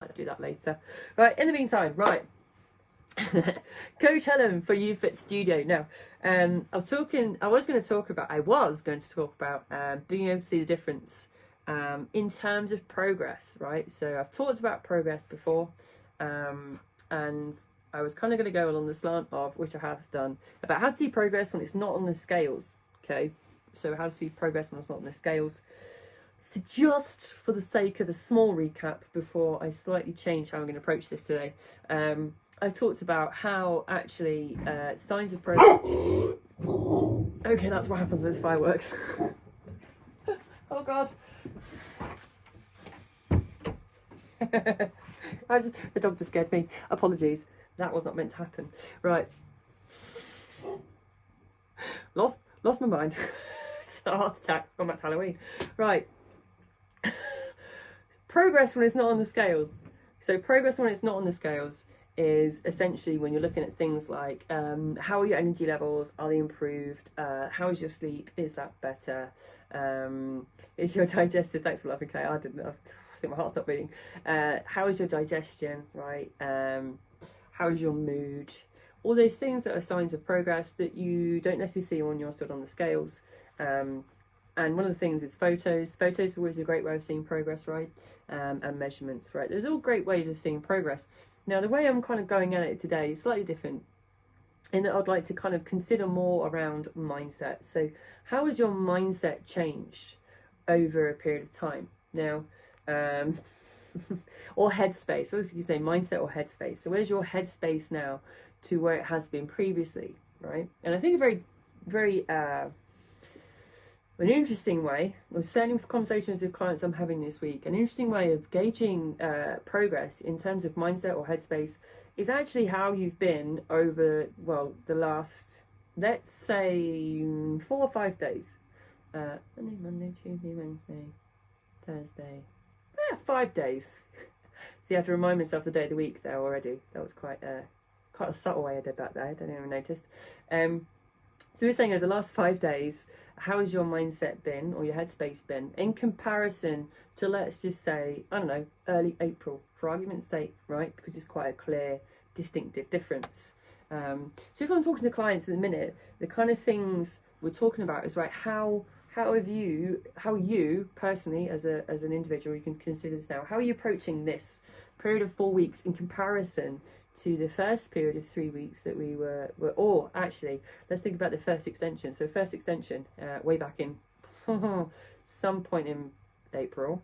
I'll do that later. Right, in the meantime, right. Coach Helen for YouFit Studio. Now, I was going to talk about being able to see the difference in terms of progress, right? So I've talked about progress before, and I was kind of going to go along the slant of, which I have done, about how to see progress when it's not on the scales, okay? So how to see progress when it's not on the scales. So just for the sake of a small recap before I slightly change how I'm going to approach this today, I've talked about how actually signs of progress... Okay, that's what happens with fireworks. Oh God. The dog just scared me. Apologies. That was not meant to happen. Right. Lost my mind. It's a heart attack. It's gone back to Halloween. Right. Progress when it's not on the scales. So progress when it's not on the scales is essentially when you're looking at things like how are your energy levels, are they improved, how is your sleep, is that better, is your digestive, thanks for laughing Kate, I think my heart stopped beating, how is your digestion, right, how is your mood, all those things that are signs of progress that you don't necessarily see when you're stood on the scales. And one of the things is photos. Photos are always a great way of seeing progress, right? And measurements, right? There's all great ways of seeing progress. Now, the way I'm kind of going at it today is slightly different in that I'd like to kind of consider more around mindset. So how has your mindset changed over a period of time? Now, or headspace. What you say, mindset or headspace? So where's your headspace now to where it has been previously, right? And I think a very an interesting way, or certainly for conversations with clients I'm having this week, an interesting way of gauging progress in terms of mindset or headspace is actually how you've been over, well, the last, let's say, 4 or 5 days. Monday, Tuesday, Wednesday, Thursday. 5 days. So you have to remind myself the day of the week there already. That was quite a subtle way I did that there. I don't even noticed. So we're saying over the last 5 days, how has your mindset been or your headspace been in comparison to, let's just say, I don't know, early April, for argument's sake, right? Because it's quite a clear, distinctive difference. So if I'm talking to clients in a minute, the kind of things we're talking about is, right, how you personally as an individual, you can consider this now, how are you approaching this period of 4 weeks in comparison to the first period of 3 weeks that we were or actually, let's think about the first extension. So first extension, way back in some point in April,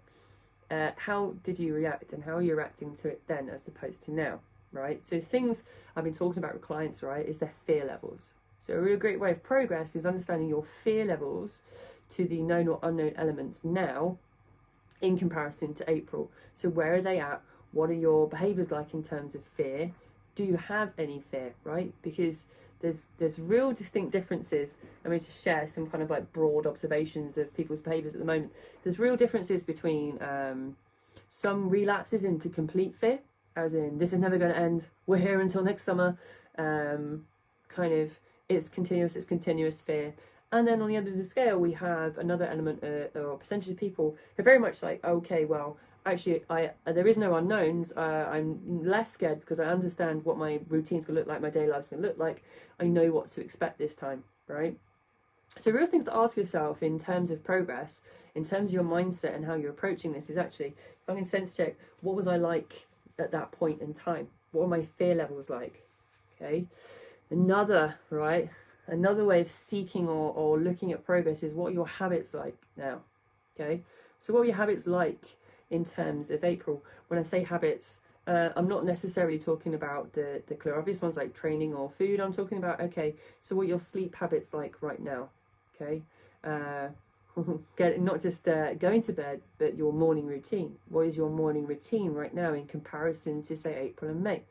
how did you react and how are you reacting to it then as opposed to now, right? So things I've been talking about with clients, right, is their fear levels. So a really great way of progress is understanding your fear levels to the known or unknown elements now in comparison to April. So where are they at? What are your behaviours like in terms of fear? Do you have any fear, right? Because there's real distinct differences. Let me just share some kind of like broad observations of people's behaviours at the moment. There's real differences between some relapses into complete fear, as in this is never going to end, we're here until next summer, kind of it's continuous fear. And then on the end of the scale, we have another element or percentage of people who are very much like, okay, well, actually, there is no unknowns. I'm less scared because I understand what my routine's going to look like, my daily life's going to look like. I know what to expect this time, right? So real things to ask yourself in terms of progress, in terms of your mindset and how you're approaching this is actually, if I can sense check, what was I like at that point in time? What were my fear levels like? Okay. Another way of seeking or looking at progress is what are your habits like now? Okay. So what are your habits like in terms of April? When I say habits, I'm not necessarily talking about the clear obvious ones like training or food. I'm talking about, okay, so what are your sleep habits like right now? Okay. Not just going to bed, but your morning routine. What is your morning routine right now in comparison to, say, April and May?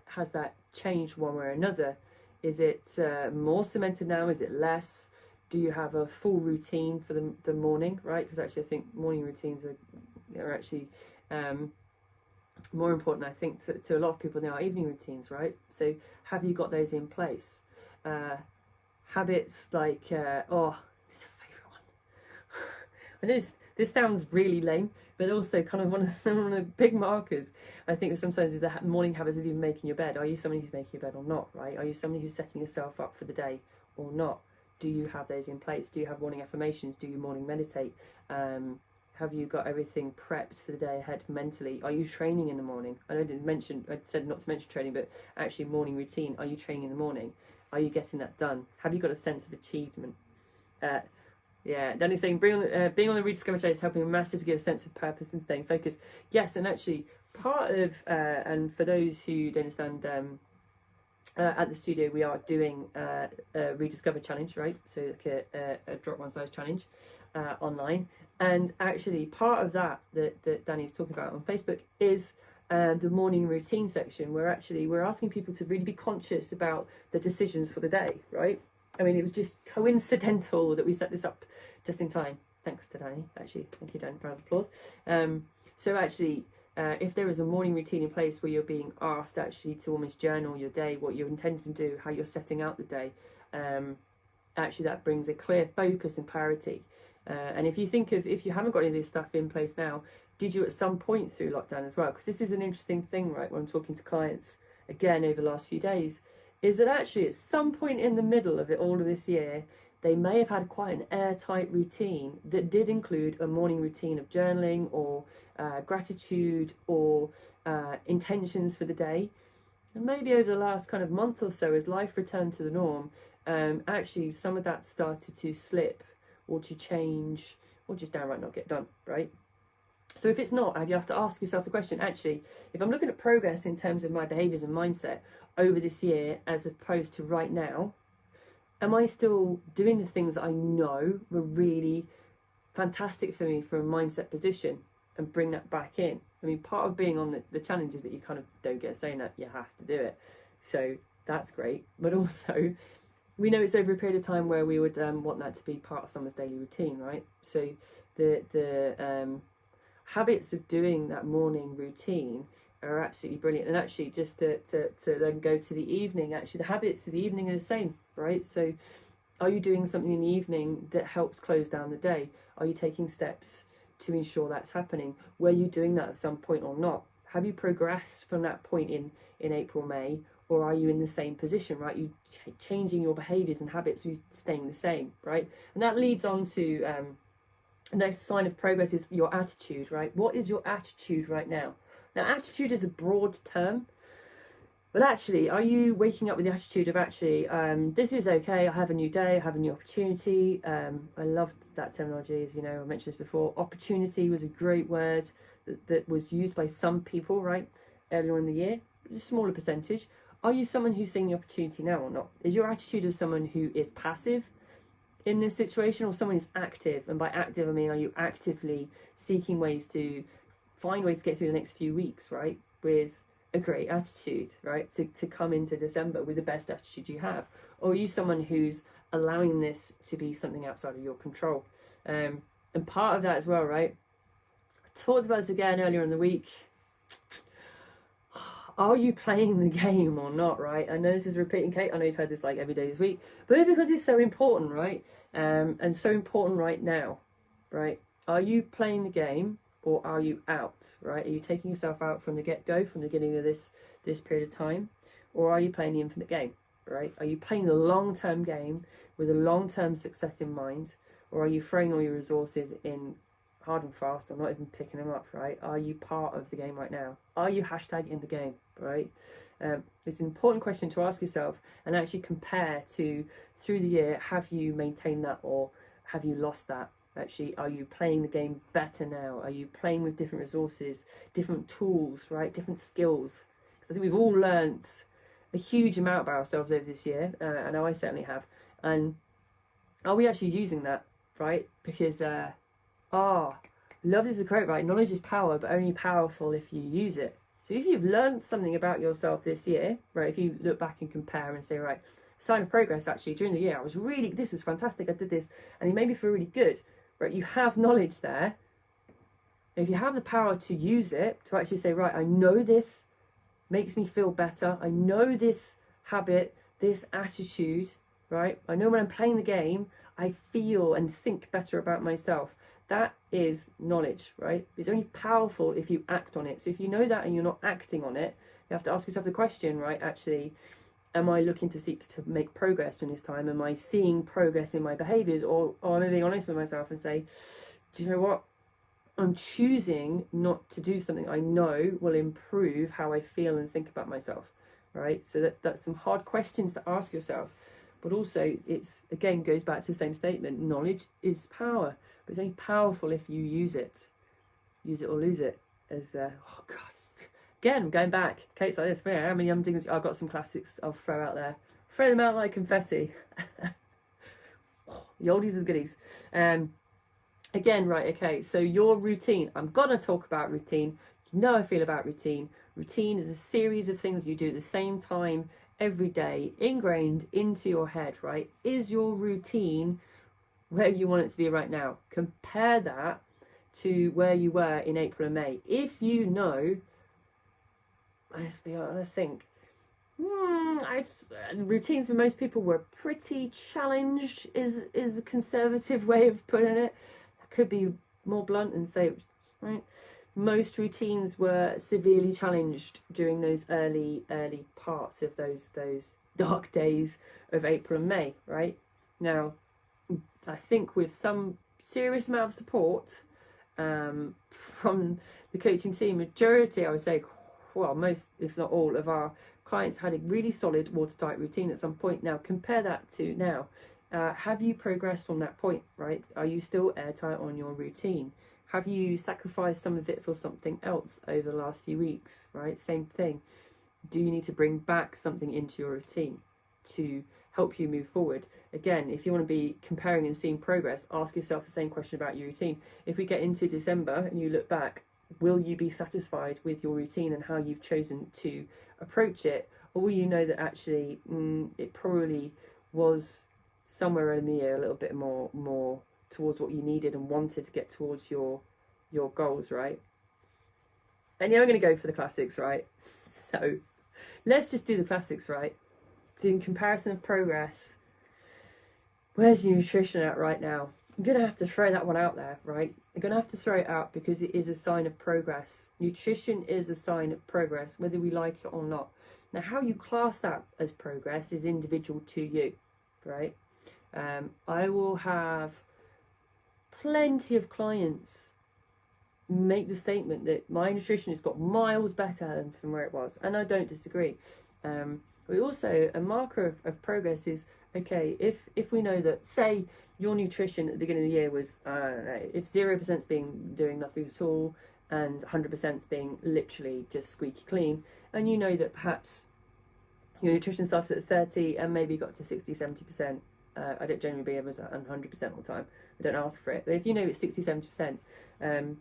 Has that changed one way or another? Is it more cemented now? Is it less? Do you have a full routine for the morning, right? Because actually I think morning routines are actually more important, I think, to a lot of people than our evening routines, right? So have you got those in place? Habits like, this is a favourite one. I know This sounds really lame, but also kind of one of the big markers, I think, sometimes is the morning habits of even making your bed. Are you somebody who's making your bed or not, right? Are you somebody who's setting yourself up for the day or not? Do you have those in place? Do you have morning affirmations? Do you morning meditate? Have you got everything prepped for the day ahead mentally? Are you training in the morning? I said not to mention training, but actually morning routine. Are you training in the morning? Are you getting that done? Have you got a sense of achievement? Danny's saying being on the rediscover challenge is helping massively give a sense of purpose and staying focused. Yes, and actually part of, and for those who don't understand, at the studio we are doing a rediscover challenge, right? So like a drop one size challenge online. And actually part of that Danny's talking about on Facebook is the morning routine section, where actually we're asking people to really be conscious about the decisions for the day, right? I mean, it was just coincidental that we set this up just in time. Thanks to Danny, actually. Thank you, Danny. Round of applause. So actually, if there is a morning routine in place where you're being asked actually to almost journal your day, what you're intending to do, how you're setting out the day, actually that brings a clear focus and clarity. And if you haven't got any of this stuff in place now, did you at some point through lockdown as well? Because this is an interesting thing, right, when I'm talking to clients, again, over the last few days, is that actually at some point in the middle of it all of this year, they may have had quite an airtight routine that did include a morning routine of journaling or gratitude or intentions for the day. And maybe over the last kind of month or so, as life returned to the norm, actually some of that started to slip or to change or just downright not get done, right? So if it's not, you have to ask yourself the question, actually, if I'm looking at progress in terms of my behaviours and mindset over this year as opposed to right now, am I still doing the things that I know were really fantastic for me from a mindset position and bring that back in? I mean, part of being on the challenge is that you kind of don't get saying that you have to do it. So that's great. But also, we know it's over a period of time where we would want that to be part of someone's daily routine, right? So the habits of doing that morning routine are absolutely brilliant. And actually, just to then go to the evening, actually the habits of the evening are the same, right? So are you doing something in the evening that helps close down the day? Are you taking steps to ensure that's happening? Were you doing that at some point or not? Have you progressed from that point in April, May? Or are you in the same position, right? You changing your behaviours and habits, you staying the same, right? And that leads on to the next sign of progress is your attitude, right? What is your attitude right now? Now, attitude is a broad term, but actually, are you waking up with the attitude of actually, this is okay, I have a new day, I have a new opportunity. I loved that terminology, as you know, I mentioned this before. Opportunity was a great word that was used by some people, right, earlier in the year, a smaller percentage. Are you someone who's seeing the opportunity now or not? Is your attitude of someone who is passive in this situation or someone who's active? And by active, I mean, are you actively seeking ways to find ways to get through the next few weeks, right, with a great attitude, right, to come into December with the best attitude you have? Or are you someone who's allowing this to be something outside of your control? And part of that as well, right, I talked about this again earlier in the week. Are you playing the game or not, right? I know this is repeating, Kate. I know you've heard this like every day this week, but because it's so important, right? And so important right now, right? Are you playing the game or are you out, right? Are you taking yourself out from the get-go, from the beginning of this period of time? Or are you playing the infinite game, right? Are you playing the long-term game with a long-term success in mind? Or are you throwing all your resources in hard and fast or not even picking them up, right? Are you part of the game right now? Are you hashtag in the game, right? It's an important question to ask yourself and actually compare to through the year, have you maintained that or have you lost that? Actually, are you playing the game better now? Are you playing with different resources, different tools, right? Different skills? Because I think we've all learnt a huge amount about ourselves over this year. I know I certainly have. And are we actually using that, right? Because love is a quote, right? Knowledge is power, but only powerful if you use it. So if you've learned something about yourself this year, right, if you look back and compare and say, right, sign of progress, actually, during the year, this was fantastic, I did this, and it made me feel really good, right? You have knowledge there. If you have the power to use it, to actually say, right, I know this makes me feel better, I know this habit, this attitude, right? I know when I'm playing the game, I feel and think better about myself. That is knowledge, right? It's only powerful if you act on it. So if you know that and you're not acting on it, you have to ask yourself the question, right? Actually, am I looking to seek to make progress during this time? Am I seeing progress in my behaviours? Or am I being honest with myself and say, do you know what? I'm choosing not to do something I know will improve how I feel and think about myself, right? So that's some hard questions to ask yourself. But also, it's, again, goes back to the same statement. Knowledge is power, but it's only powerful if you use it. Use it or lose it. As oh God, again, I'm going back. Kate's like this. How many things? I've got some classics I'll throw out there. Throw them out like confetti. The oldies and the goodies. Again, right, okay, so your routine. I'm going to talk about routine. You know I feel about routine. Routine is a series of things you do at the same time every day, ingrained into your head, right? Is your routine where you want it to be right now? Compare that to where you were in April and May. If you know, let's think. Routines for most people were pretty challenged, is a conservative way of putting it. I could be more blunt and say, right? Most routines were severely challenged during those early parts of those dark days of April and May, right? Now, I think with some serious amount of support from the coaching team, majority, I would say, well, most, if not all, of our clients had a really solid watertight routine at some point. Now, compare that to now. Have you progressed from that point, right? Are you still airtight on your routine? Have you sacrificed some of it for something else over the last few weeks, right? Same thing. Do you need to bring back something into your routine to help you move forward? Again, if you want to be comparing and seeing progress, ask yourself the same question about your routine. If we get into December and you look back, will you be satisfied with your routine and how you've chosen to approach it? Or will you know that actually it probably was somewhere in the year a little bit more towards what you needed and wanted to get towards your goals, right? And you're going to go for the classics, right? So let's just do the classics, right? In comparison of progress, where's your nutrition at right now? I'm going to have to throw that one out there, right? I'm going to have to throw it out because it is a sign of progress. Nutrition is a sign of progress, whether we like it or not. Now, how you class that as progress is individual to you, right? I will have plenty of clients make the statement that my nutrition has got miles better than from where it was, and I don't disagree. We also, a marker of progress is, okay, if we know that, say, your nutrition at the beginning of the year was, I don't know, if 0%'s being doing nothing at all and 100%'s being literally just squeaky clean, and you know that perhaps your nutrition started at 30 and maybe got to 60, 70%. I don't generally be able to 100% all the time. I don't ask for it. But if you know it's 60, 70%,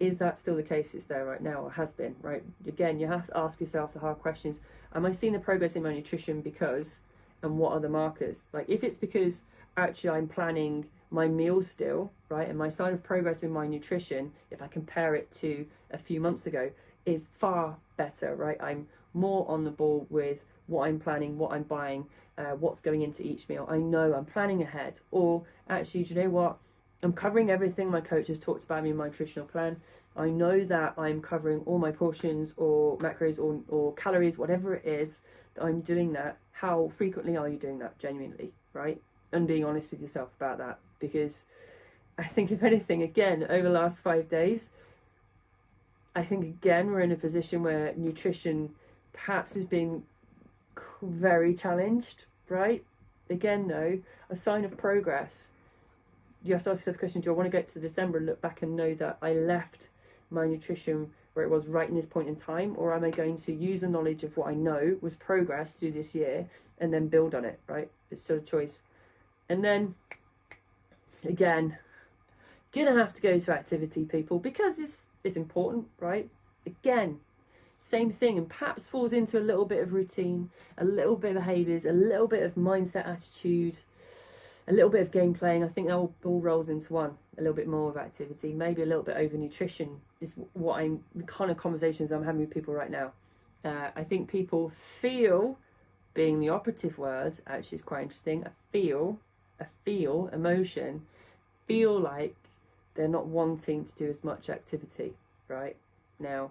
is that still the case? It's there right now, or has been, right? Again, you have to ask yourself the hard questions. Am I seeing the progress in my nutrition because, and what are the markers? Like, if it's because actually I'm planning my meals still, right, and my sign of progress in my nutrition, if I compare it to a few months ago, is far better, right? I'm more on the ball with what I'm planning, what I'm buying, what's going into each meal. I know I'm planning ahead. Or actually, do you know what? I'm covering everything my coach has talked about me in my nutritional plan. I know that I'm covering all my portions or macros or calories, whatever it is, that I'm doing that. How frequently are you doing that genuinely, right? And being honest with yourself about that. Because I think, if anything, again, over the last 5 days, I think, again, we're in a position where nutrition perhaps is being very challenged, right? Again, though, a sign of progress. You have to ask yourself the question, do I want to get to December and look back and know that I left my nutrition where it was right in this point in time? Or am I going to use the knowledge of what I know was progress through this year and then build on it, right? It's still a choice. And then, again, gonna have to go to activity, people, because it's important, right? Again, same thing, and perhaps falls into a little bit of routine, a little bit of behaviours, a little bit of mindset, attitude, a little bit of game playing. I think that all rolls into one. A little bit more of activity, maybe a little bit over nutrition is the kind of conversations I'm having with people right now. I think people feel, being the operative word, actually is quite interesting. A feel, emotion, feel like they're not wanting to do as much activity, right? Now,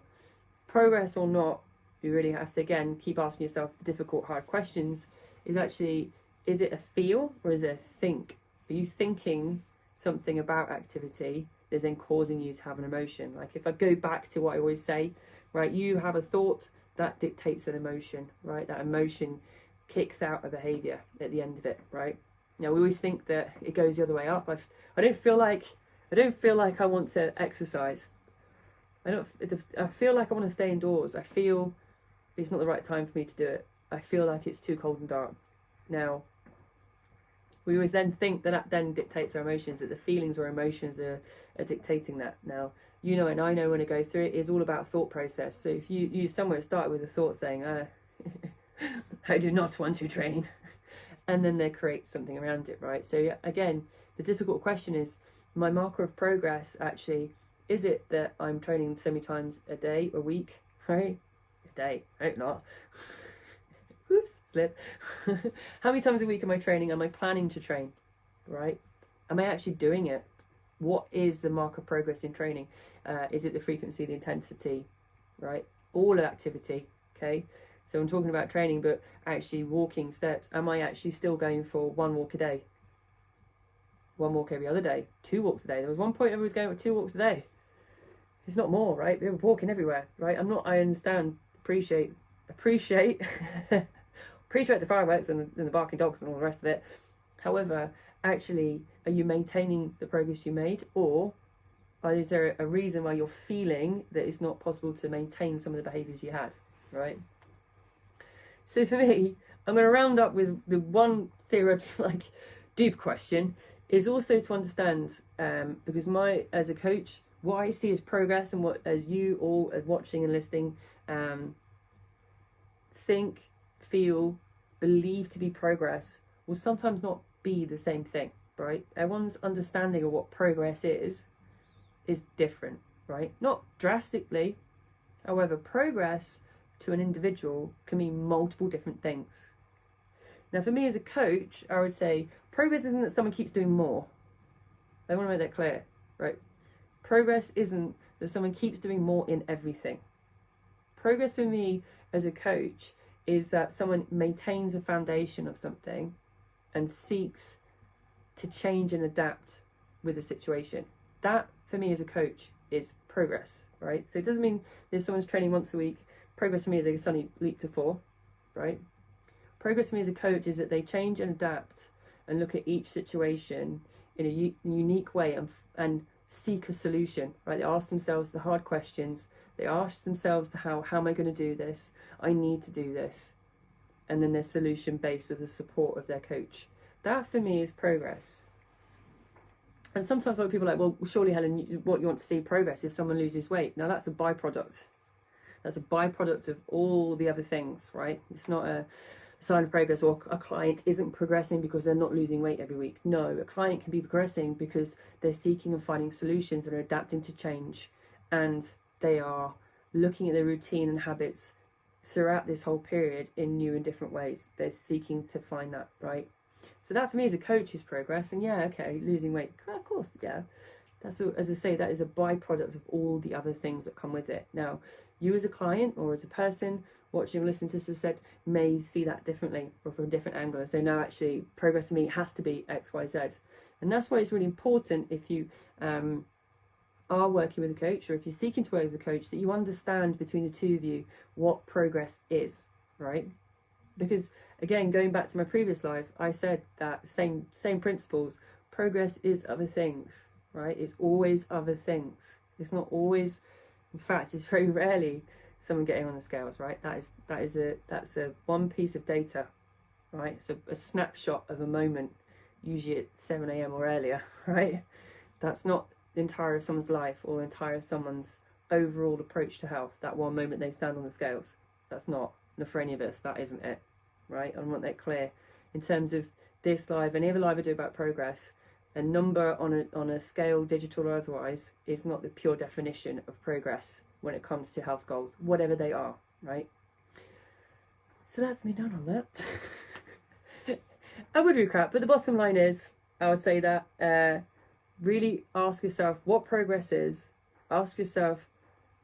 progress or not, you really have to, again, keep asking yourself the difficult, hard questions. Is it a feel or is it a think? Are you thinking something about activity that's then causing you to have an emotion? Like if I go back to what I always say, right, you have a thought that dictates an emotion, right? That emotion kicks out a behavior at the end of it, right? Now we always think that it goes the other way up. I don't feel like I want to exercise. I feel like I want to stay indoors. I feel it's not the right time for me to do it. I feel like it's too cold and dark. Now, we always then think that then dictates our emotions, that the feelings or emotions are dictating that. Now, you know, and I know when I go through it, it's all about thought process. So if you somewhere start with a thought saying, I do not want to train, and then they create something around it, right? So again, the difficult question is, my marker of progress actually, is it that I'm training so many times a day, a week, right? A day, I hope not. Whoops, slip. How many times a week am I training? Am I planning to train, right? Am I actually doing it? What is the mark of progress in training? Is it the frequency, the intensity, right? All activity, okay? So I'm talking about training, but actually walking steps. Am I actually still going for 1 walk a day? 1 walk every other day? 2 walks a day? There was one point I was going with 2 walks a day. If not more, right? We were walking everywhere, right? I understand, appreciate the fireworks and the barking dogs and all the rest of it. However, actually, are you maintaining the progress you made, or is there a reason why you're feeling that it's not possible to maintain some of the behaviours you had, right? So for me, I'm going to round up with the one theoretical, deep question is also to understand, because as a coach, what I see as progress and what as you all are watching and listening, think, feel, believe to be progress will sometimes not be the same thing, right? Everyone's understanding of what progress is different, right? Not drastically. However, progress to an individual can mean multiple different things. Now, for me as a coach, I would say progress isn't that someone keeps doing more. I want to make that clear, right? Progress isn't that someone keeps doing more in everything. Progress for me as a coach is that someone maintains a foundation of something and seeks to change and adapt with the situation. That, for me as a coach, is progress, right? So it doesn't mean that if someone's training once a week, progress for me is a suddenly leap to 4, right? Progress for me as a coach is that they change and adapt and look at each situation in a unique way and seek a solution, right? They ask themselves the hard questions. They ask themselves how am I going to do this? I need to do this. And then they're solution based with the support of their coach. That for me is progress. And sometimes a lot of people are like, well, surely Helen, what you want to see progress is someone loses weight. Now that's a byproduct. That's a byproduct of all the other things, right? It's not a sign of progress, or a client isn't progressing because they're not losing weight every week. No, a client can be progressing because they're seeking and finding solutions and are adapting to change, and they are looking at their routine and habits throughout this whole period in new and different ways. They're seeking to find that, right? So that for me as a coach is progress. And yeah, okay, losing weight, of course, yeah. That's, as I say, that is a byproduct of all the other things that come with it. Now, you as a client or as a person watching or listening to this, as I said, may see that differently or from a different angle and say, no, actually, progress for me has to be X, Y, Z. And that's why it's really important if you are working with a coach, or if you're seeking to work with a coach, that you understand between the two of you what progress is, right? Because again, going back to my previous life, I said that same principles. Progress is other things, right? It's always other things. It's not always, in fact, it's very rarely someone getting on the scales, right? That's a one piece of data, right? So a snapshot of a moment, usually at 7 a.m. or earlier, right? That's not the entire of someone's life or the entire of someone's overall approach to health. That one moment they stand on the scales, that's not for any of us. That isn't it, right? I want that clear. In terms of this live, any other live I do about progress, a number on a scale, digital or otherwise, is not the pure definition of progress when it comes to health goals, whatever they are, right? So that's me done on that. I would recap, but the bottom line is, I would say that really ask yourself what progress is. Ask yourself,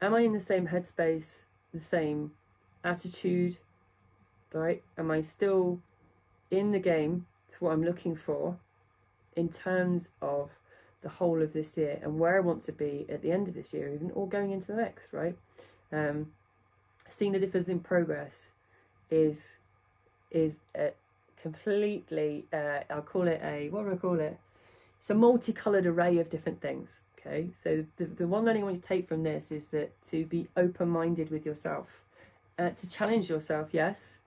am I in the same headspace, the same attitude, right? Am I still in the game for what I'm looking for in terms of the whole of this year and where I want to be at the end of this year, even, or going into the next, right? Seeing the difference in progress is a completely, I'll call it what do I call it? It's a multicolored array of different things. Okay, so the one learning I want you to take from this is that to be open-minded with yourself, to challenge yourself, yes,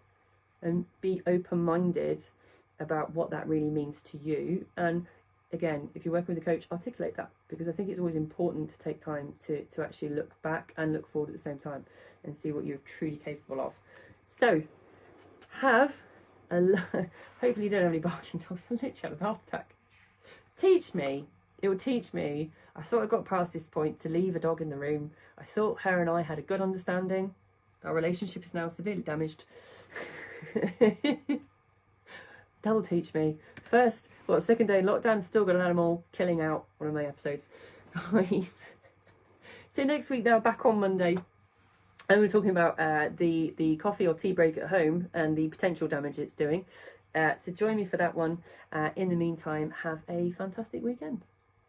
and be open-minded about what that really means to you. And again, if you're working with a coach, articulate that, because I think it's always important to take time to actually look back and look forward at the same time and see what you're truly capable of. So have a hopefully you don't have any barking dogs. I literally had a heart attack. It will teach me. I thought I got past this point to leave a dog in the room. I thought her and I had a good understanding. Our relationship is now severely damaged. That'll teach me. Second day in lockdown, still got an animal killing out one of my episodes. Right. So next week now, back on Monday, I'm going to be talking about the coffee or tea break at home and the potential damage it's doing. So join me for that one. In the meantime, have a fantastic weekend.